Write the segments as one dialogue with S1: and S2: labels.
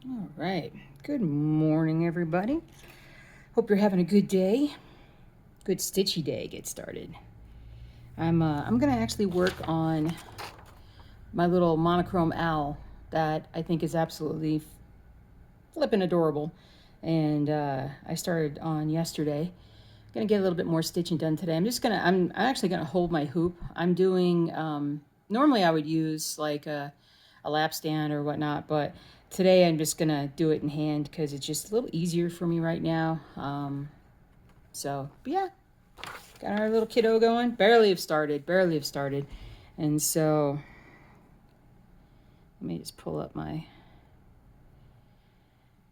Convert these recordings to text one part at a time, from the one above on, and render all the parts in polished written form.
S1: All right. Good morning, everybody. Hope you're having a good day. Good stitchy day. Get started. I'm gonna actually work on my little monochrome owl that I think is absolutely flippin' adorable, and I started on yesterday. Gonna get a little bit more stitching done today. I'm actually gonna hold my hoop. I'm doing. Normally I would use like a lap stand or whatnot, but today I'm just gonna do it in hand because it's just a little easier for me right now. But yeah, got our little kiddo going. Barely have started, and so let me just pull up my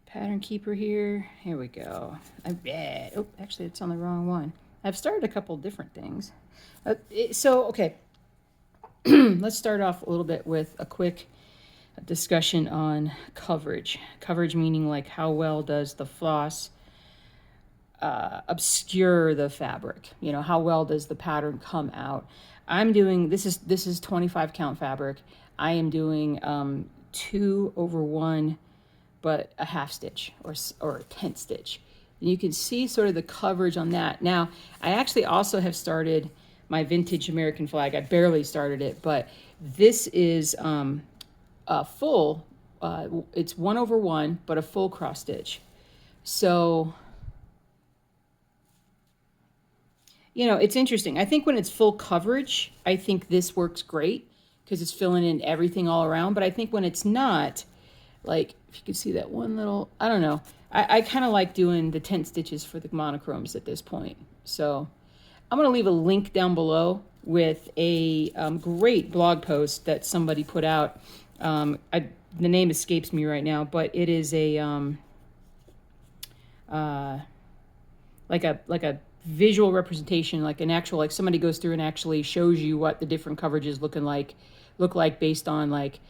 S1: pattern keeper here. Here we go. Oh, actually, it's on the wrong one. I've started a couple different things. Okay, let's start off a little bit with a quick discussion on coverage. Coverage meaning like how well does the floss obscure the fabric? You know, how well does the pattern come out? I'm doing this is 25 count fabric. I am doing 2/1, but a half stitch or a 10th stitch. And you can see sort of the coverage on that. Now, I actually also have started my vintage American flag. I barely started it, but this is a full, it's 1/1, but a full cross stitch. So, you know, it's interesting. I think when it's full coverage, I think this works great because it's filling in everything all around. But I think when it's not, like, if you can see that one little, I don't know. I kind of like doing the 10 stitches for the monochromes at this point. So I'm going to leave a link down below with a great blog post that somebody put out. The name escapes me right now, but it is a like a visual representation, like an actual, like somebody goes through and actually shows you what the different coverages look like based on like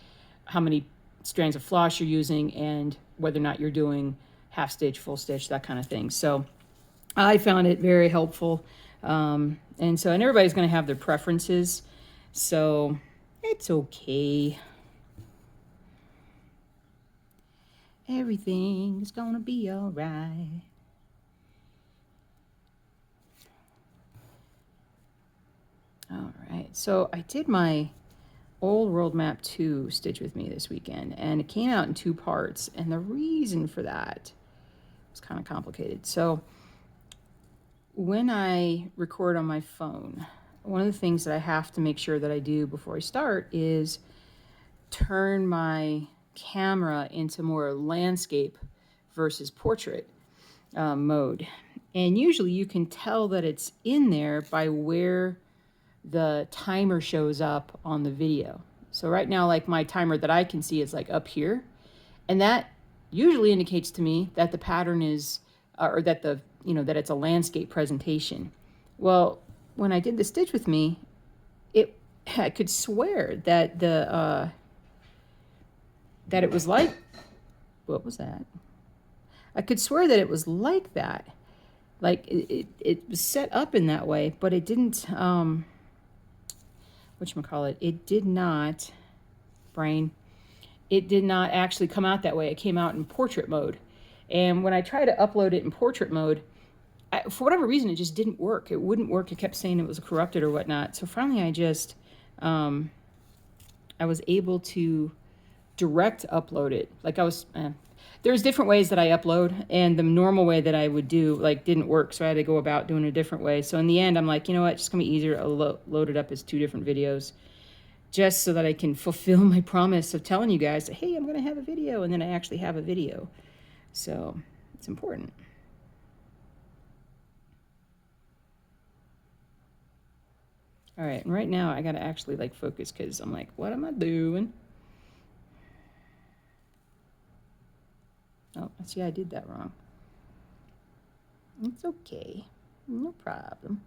S1: how many strands of floss you're using and whether or not you're doing half stitch, full stitch, that kind of thing. So I found it very helpful. And everybody's going to have their preferences. So it's okay. Everything's going to be all right. All right. So I did my Old World Map 2 Stitch With Me this weekend, and it came out in 2 parts. And the reason for that was kind of complicated. So when I record on my phone, one of the things that I have to make sure that I do before I start is turn my camera into more landscape versus portrait mode. And usually you can tell that it's in there by where the timer shows up on the video. So right now, like my timer that I can see is like up here. And that usually indicates to me that the pattern is, or that that it's a landscape presentation. Well, when I did the Stitch With Me, I could swear that that it was like, what was that? I could swear that it was like that. Like it was set up in that way, but it didn't, whatchamacallit, it did not, it did not actually come out that way. It came out in portrait mode. And when I tried to upload it in portrait mode, for whatever reason, it just didn't work. It wouldn't work. It kept saying it was corrupted or whatnot. So finally, I was able to direct upload it. Like there's different ways that I upload, and the normal way that I would do like didn't work. So I had to go about doing a different way. So in the end, I'm like, you know what? It's just gonna be easier to load it up as 2 different videos, just so that I can fulfill my promise of telling you guys, hey, I'm gonna have a video, and then I actually have a video. So it's important. All right, and right now I gotta actually like focus because I'm like, what am I doing? Oh, see, I did that wrong. It's okay, no problem.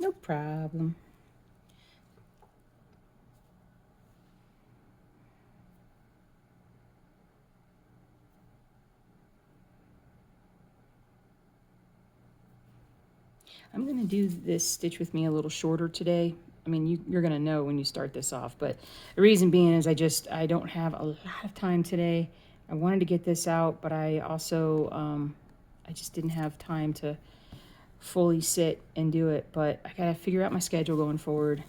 S1: No problem. I'm going to do this Stitch With Me a little shorter today I mean, you're going to know when you start this off, but the reason being is I don't have a lot of time today. I wanted to get this out, but I also, I just didn't have time to fully sit and do it, but I got to figure out my schedule going forward.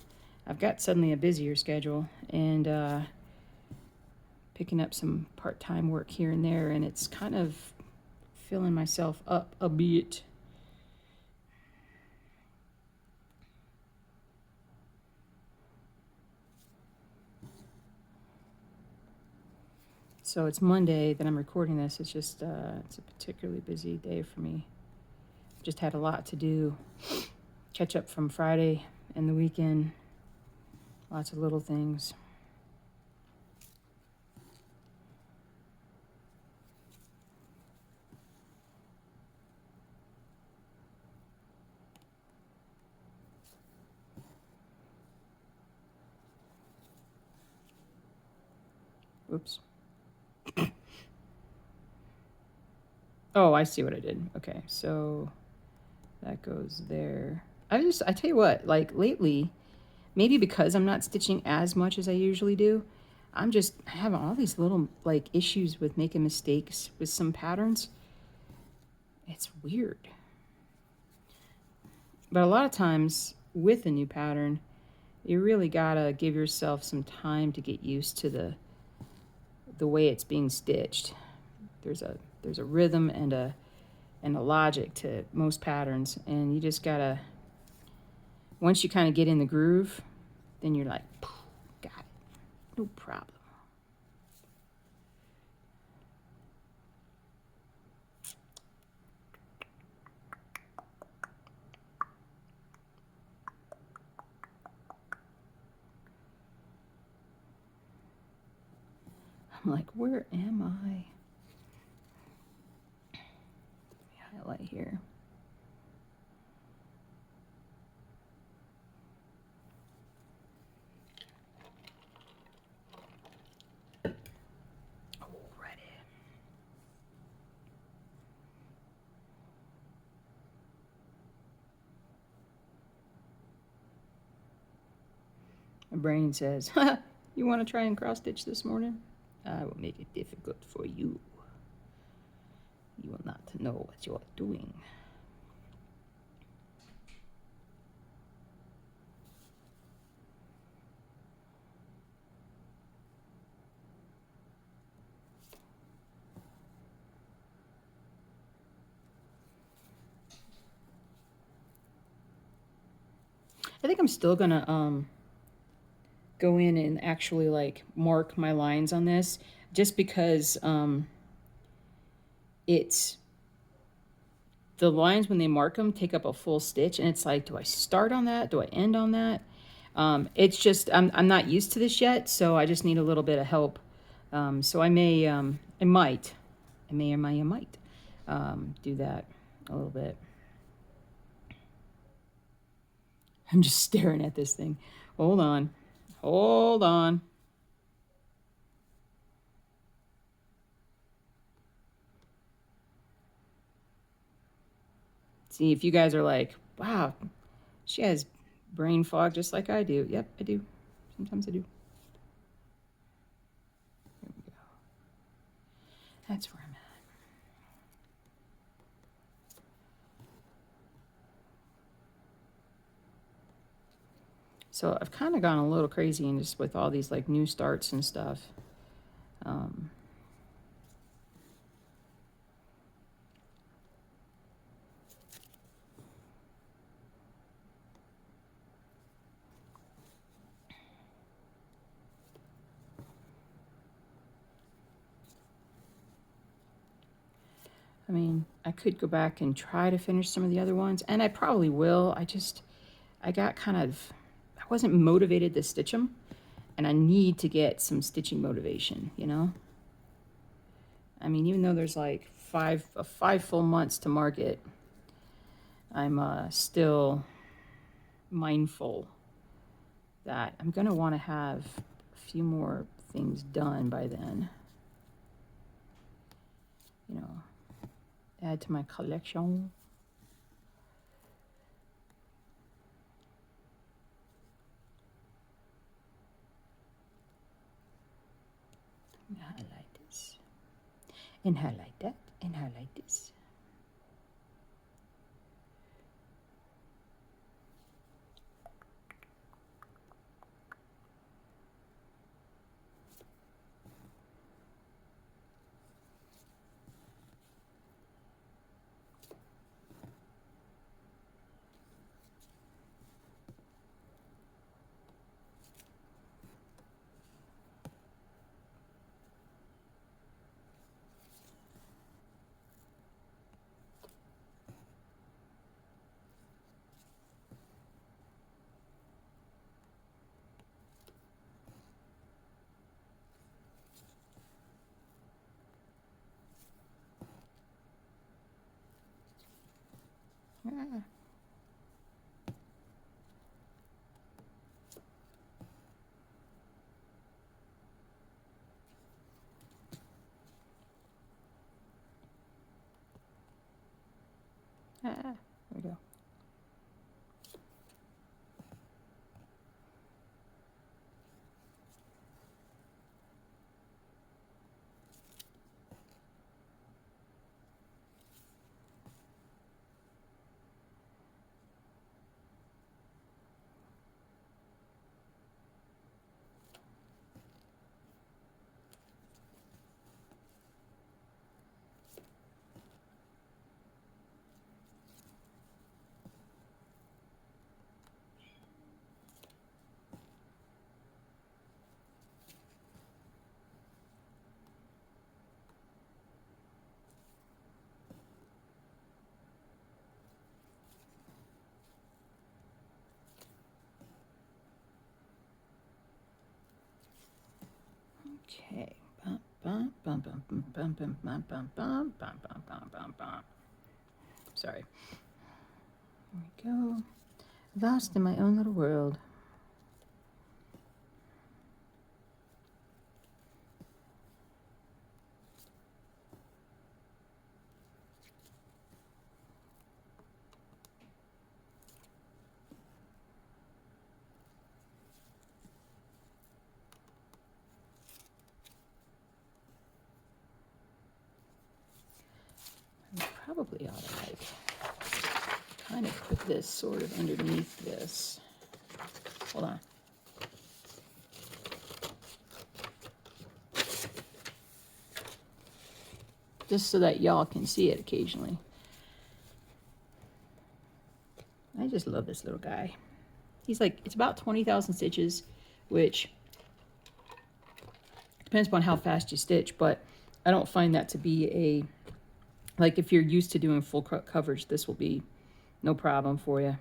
S1: I've got suddenly a busier schedule and picking up some part-time work here and there, and it's kind of filling myself up a bit. So it's Monday that I'm recording this. It's just, it's a particularly busy day for me. Just had a lot to do. Catch up from Friday and the weekend. Lots of little things. Oops. Oh, I see what I did. Okay, so that goes there. I tell you what, like lately, maybe because I'm not stitching as much as I usually do, I'm just having all these little like issues with making mistakes with some patterns. It's weird. But a lot of times with a new pattern, you really gotta give yourself some time to get used to the way it's being stitched. There's a rhythm and a logic to most patterns, and you just gotta, once you kind of get in the groove, then you're like, got it, no problem. I'm like, where am I? Highlight here. My brain says, you want to try and cross stitch this morning? I will make it difficult for you. You will not know what you are doing. I think I'm still gonna go in and actually like mark my lines on this, just because it's the lines when they mark them take up a full stitch, and it's like, do I start on that? Do I end on that? It's just I'm not used to this yet, so I just need a little bit of help. So I may I might do that a little bit. I'm just staring at this thing. Hold on. Hold on. See if you guys are like, wow, she has brain fog just like I do. Yep, I do. Sometimes I do. There we go. That's where I'm at. So I've kind of gone a little crazy and just with all these like new starts and stuff. I mean, I could go back and try to finish some of the other ones, and I probably will. I got kind of, I wasn't motivated to stitch them, and I need to get some stitching motivation, you know? I mean, even though there's like five full months to market, I'm still mindful that I'm going to want to have a few more things done by then. You know, add to my collection. and highlight that, and highlight this. Ah. There we go. Okay. Bum, bum, bum, bum, bum, bum, bum, bum, bum, bum, bum, bum, bum, bum. Sorry. There we go. Lost in my own little world. I probably ought to like kind of put this sort of underneath this. Hold on. Just so that y'all can see it occasionally. I just love this little guy. He's like, it's about 20,000 stitches, which depends upon how fast you stitch, but I don't find that to be a, like if you're used to doing full coverage, this will be no problem for you.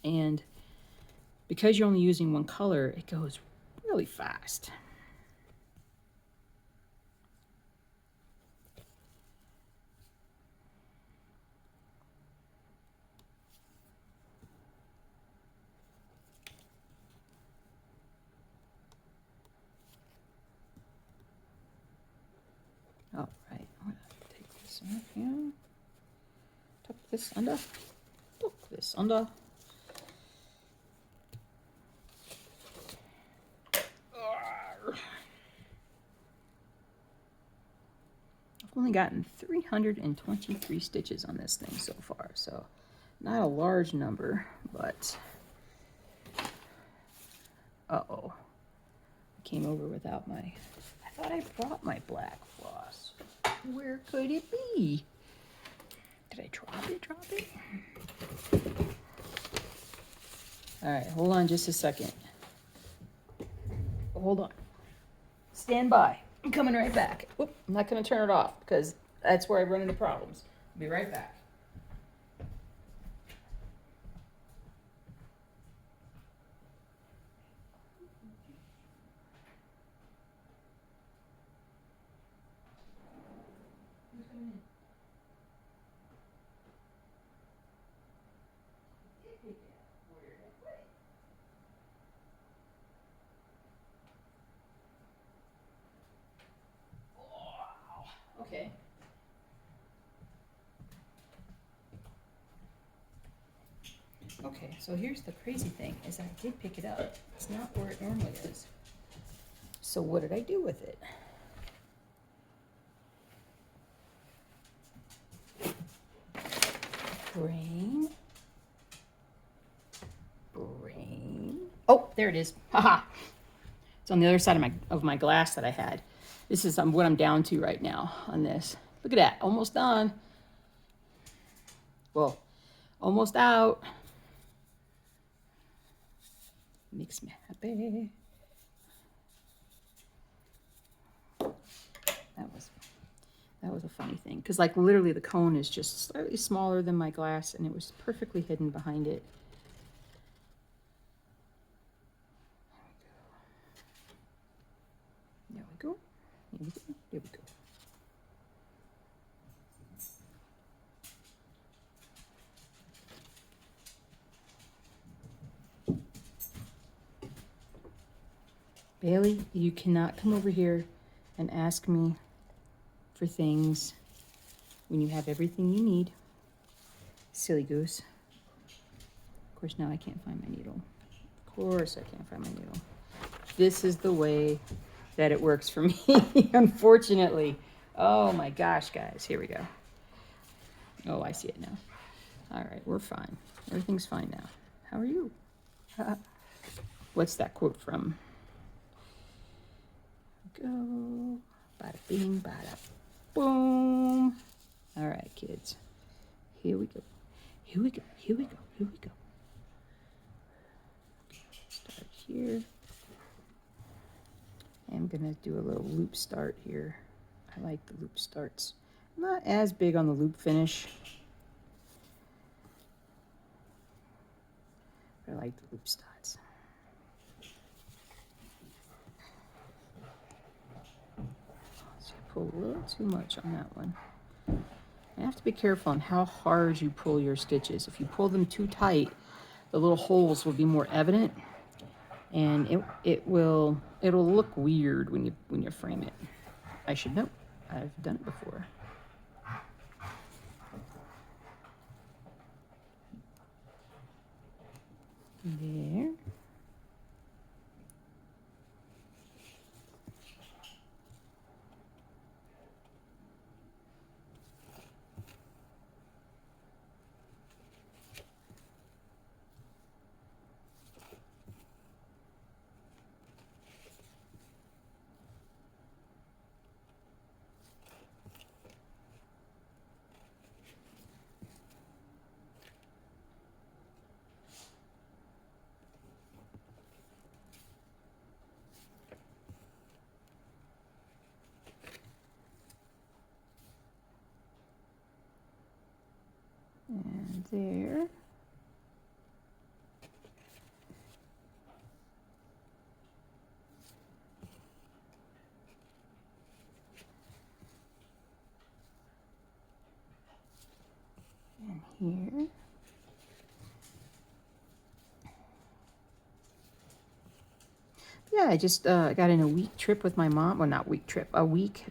S1: And because you're only using one color, it goes really fast. All right, I'm gonna take this off here. Tuck this under. Tuck this under. I've only gotten 323 stitches on this thing so far, so not a large number, but uh-oh. I came over without my, I thought I brought my black floss. Where could it be? Did I drop it? All right, hold on just a second. Hold on. Stand by. I'm coming right back. Oop, I'm not going to turn it off because that's where I run into problems. I'll be right back. Okay. Okay, so here's the crazy thing, is I did pick it up. It's not where it normally is. So what did I do with it? there it is. Haha. It's on the other side of my glass that I had. This is what I'm down to right now on this. Look at that, almost done. Well, almost out. Makes me happy. That was a funny thing, because like literally the cone is just slightly smaller than my glass, and it was perfectly hidden behind it. There we go. There we go. There we go. Bailey, you cannot come over here and ask me for things when you have everything you need. Silly goose. Of course, now I can't find my needle. Of course, I can't find my needle. This is the way that it works for me, unfortunately. Oh my gosh, guys. Here we go. Oh, I see it now. All right, we're fine. Everything's fine now. How are you? What's that quote from? Go. Bada bing, bada boom. All right, kids. Here we go. Here we go. Here we go. Here we go. Start here. I'm gonna do a little loop start here. I like the loop starts. I'm not as big on the loop finish. But I like the loop starts. So I pull a little too much on that one. You have to be careful on how hard you pull your stitches. If you pull them too tight, the little holes will be more evident, and it'll look weird when you frame it. I should know. I've done it before. There. And there. And here. Yeah, I just got in a week trip with my mom. Well, not week trip, a week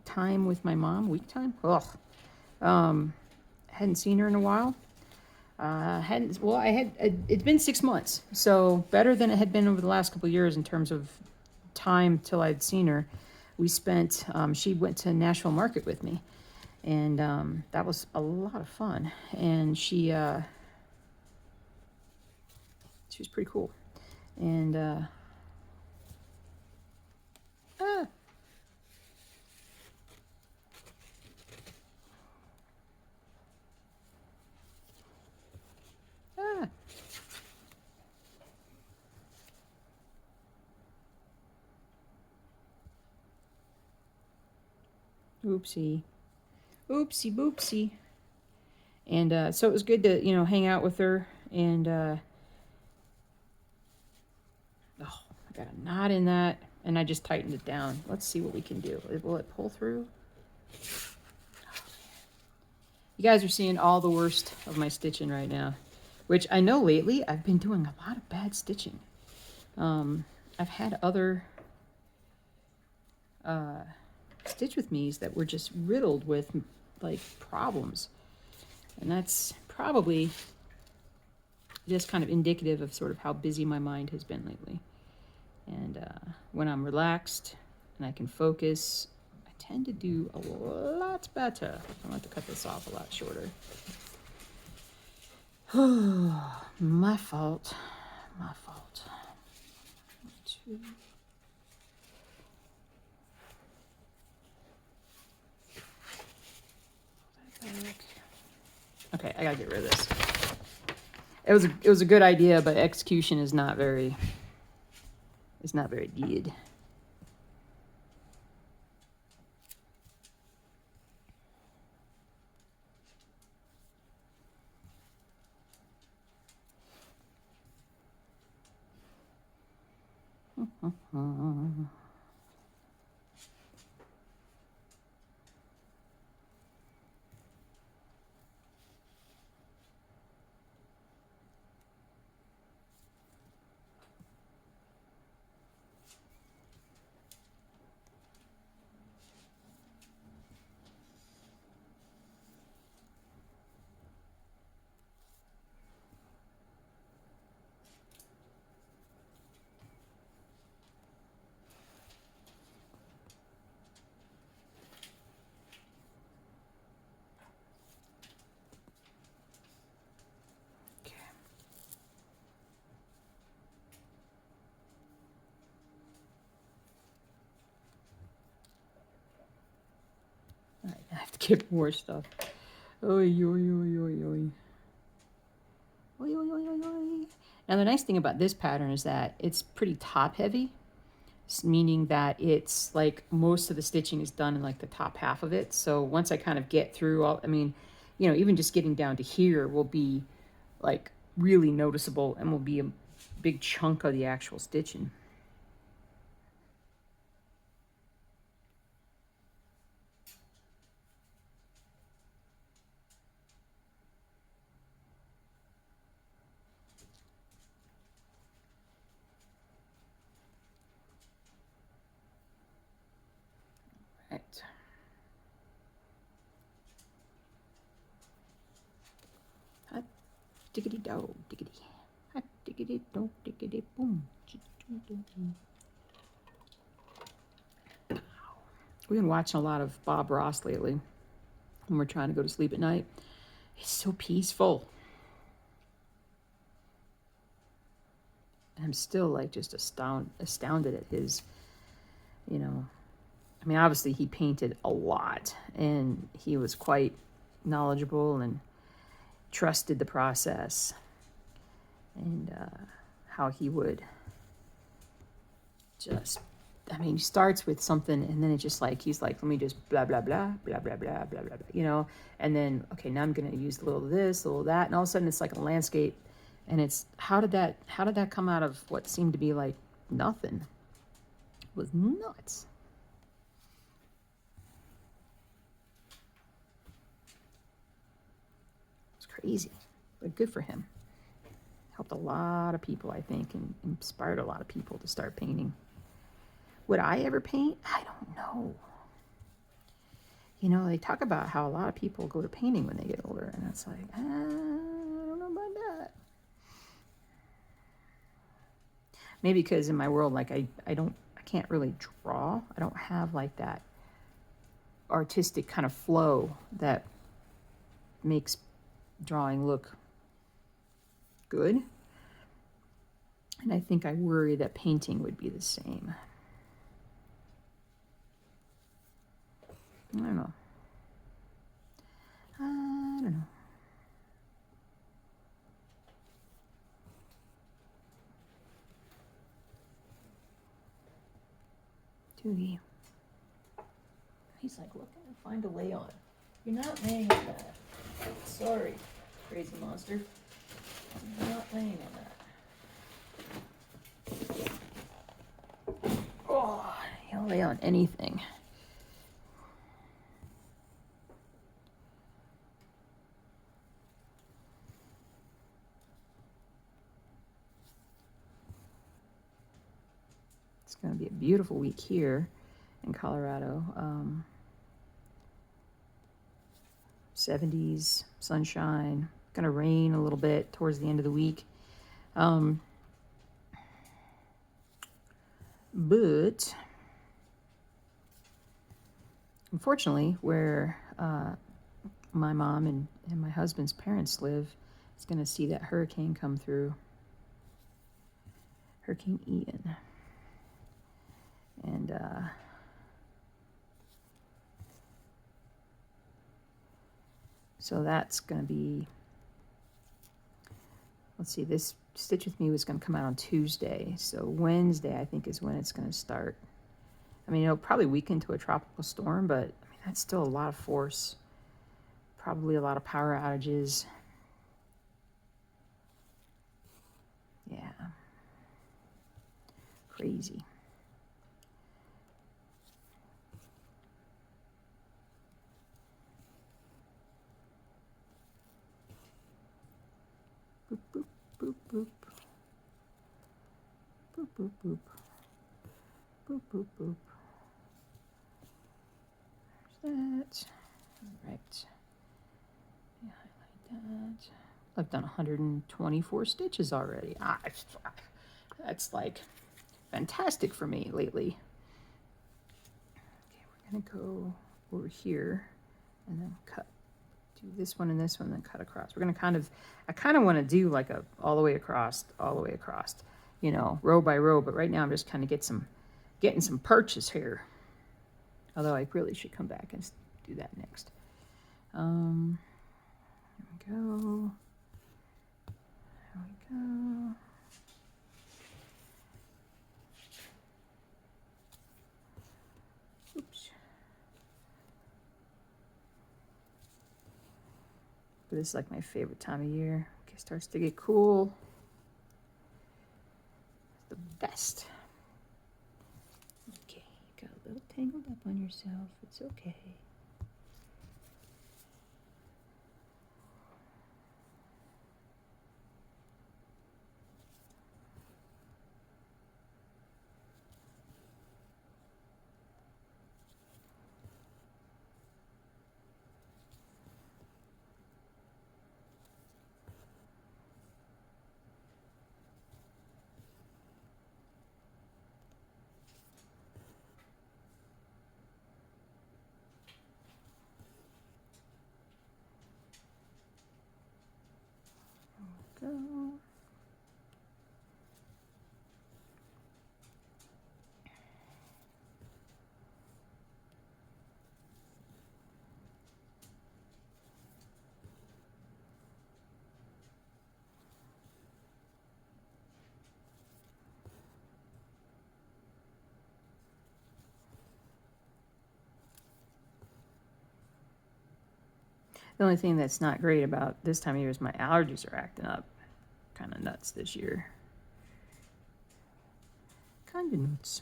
S1: time with my mom. Week time? Ugh. Hadn't seen her in a while. It's been 6 months, so better than it had been over the last couple of years in terms of time till I'd seen her. We spent, she went to Nashville Market with me, and that was a lot of fun. And she was pretty cool. And oopsie. Oopsie boopsie. And so it was good to, hang out with her. And oh, I got a knot in that, and I just tightened it down. Let's see what we can do. Will it pull through? You guys are seeing all the worst of my stitching right now, which I know lately I've been doing a lot of bad stitching. I've had other stitch with me's that were just riddled with like problems, and that's probably just kind of indicative of sort of how busy my mind has been lately. And when I'm relaxed and I can focus, I tend to do a lot better. I'll have to cut this off a lot shorter. My fault. My fault. 2. Okay, I gotta get rid of this. It was a good idea, but execution is not very good. All right, I have to get more stuff. Oy, oy, oy, oy, oy. Oy, oy, oy, oy, oy. Now the nice thing about this pattern is that it's pretty top heavy, meaning that it's like most of the stitching is done in like the top half of it. So once I kind of get through all, I mean, you know, even just getting down to here will be like really noticeable and will be a big chunk of the actual stitching. Right. Hot diggity do diggity. Hot diggity do diggity boom. We've been watching a lot of Bob Ross lately when we're trying to go to sleep at night. It's so peaceful. I'm still like just astounded at his, you know, I mean, obviously he painted a lot and he was quite knowledgeable and trusted the process, and how he would just, I mean, he starts with something and then it's just like, he's like, let me just blah, blah, blah, blah, blah, blah, blah, blah, you know, and then, okay, now I'm going to use a little of this, a little of that. And all of a sudden it's like a landscape. And it's, how did that come out of what seemed to be like nothing? It was nuts. It's crazy, but good for him. Helped a lot of people, I think, and inspired a lot of people to start painting. Would I ever paint? I don't know. You know, they talk about how a lot of people go to painting when they get older, and it's like, I don't know about that. Maybe because in my world, like I can't really draw. I don't have like that artistic kind of flow that makes drawing look good. And I think I worry that painting would be the same. I don't know. I don't know. Doogie. He's like, what can I find to lay on? You're not laying on that. Sorry, crazy monster. I'm not laying on that. Oh, he'll lay on anything. It's going to be a beautiful week here in Colorado. 70s, sunshine. Going to rain a little bit towards the end of the week. But unfortunately, where my mom and my husband's parents live, it's going to see that hurricane come through. Hurricane Ian. And so that's going to be, let's see, this Stitch With Me was going to come out on Tuesday. So Wednesday, I think, is when it's going to start. I mean, it'll probably weaken to a tropical storm, but I mean, that's still a lot of force. Probably a lot of power outages. Yeah. Crazy. Boop, boop, boop, boop. Boop, boop, boop. Boop, boop, boop. There's that. All right. Yeah, highlight that. I've done 124 stitches already. That's like fantastic for me lately. Okay, we're gonna go over here and then cut. Do this one and this one, then cut across. We're gonna I kind of want to do like a all the way across, you know, row by row. But right now I'm just kind of getting some perches here. Although I really should come back and do that next. There we go. There we go. Oops. But this is like my favorite time of year. Okay, starts to get cool. It's the best. Okay, you got a little tangled up on yourself. It's okay. Go. The only thing that's not great about this time of year is my allergies are acting up. Kind of nuts this year. Kind of nuts.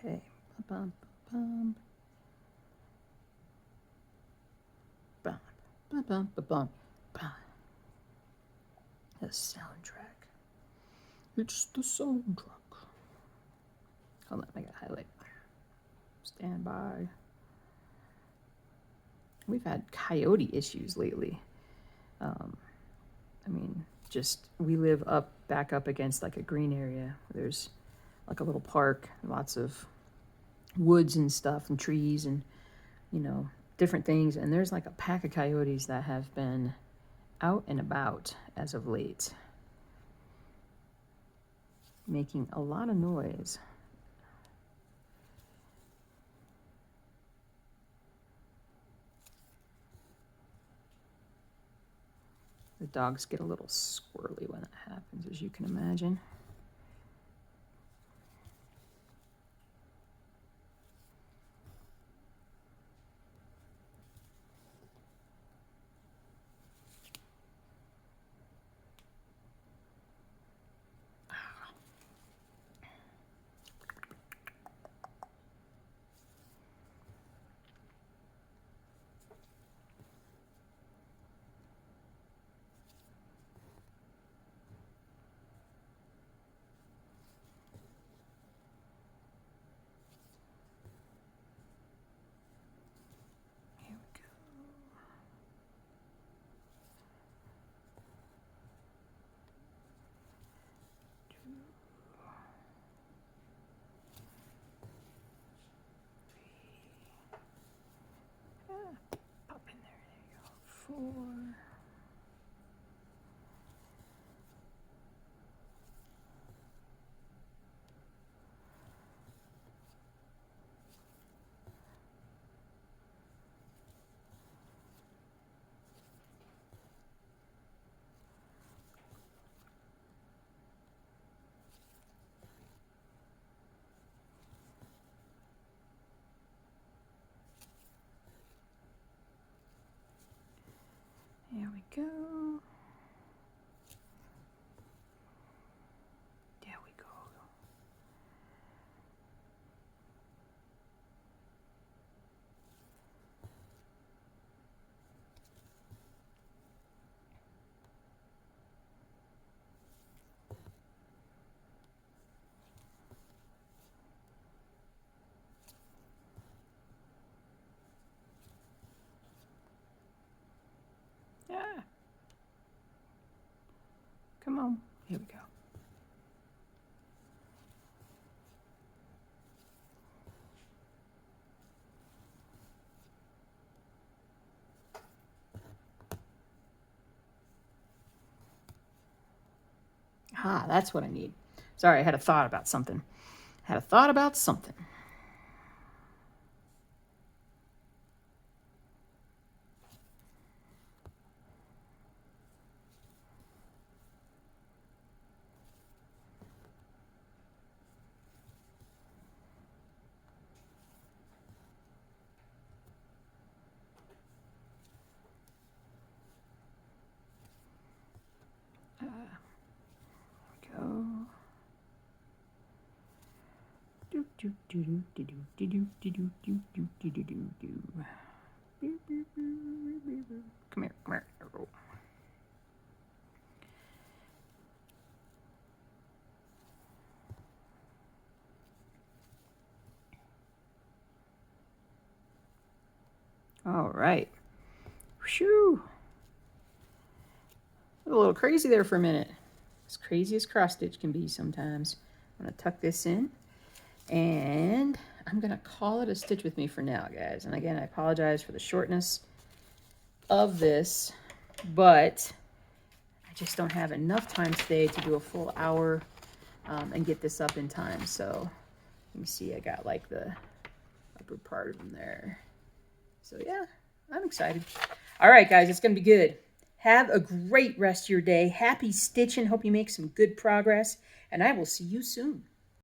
S1: Okay. Bum, bum, bum, bum, bum, bum, bum, bum. The soundtrack. It's the soundtrack. Hold on, I gotta highlight. Stand by. We've had coyote issues lately. I mean, just we live back up against like a green area. There's like a little park, lots of woods and stuff and trees and, you know, different things. And there's like a pack of coyotes that have been out and about as of late, making a lot of noise. The dogs get a little squirrely when that happens, as you can imagine. 4. There we go. There we go. Yeah. Come on. Here we go. Ah, that's what I need. Sorry, I had a thought about something. Go. Do do do do do do do do do do do do do do do. Come here, come here. All right. Whew. A little crazy there for a minute. As crazy as cross stitch can be sometimes. I'm going to tuck this in, and I'm going to call it a stitch with me for now, guys. And again, I apologize for the shortness of this, but I just don't have enough time today to do a full hour and get this up in time. So you can see I got like the upper part of them there. So yeah, I'm excited. All right, guys, it's going to be good. Have a great rest of your day. Happy stitching. Hope you make some good progress, and I will see you soon.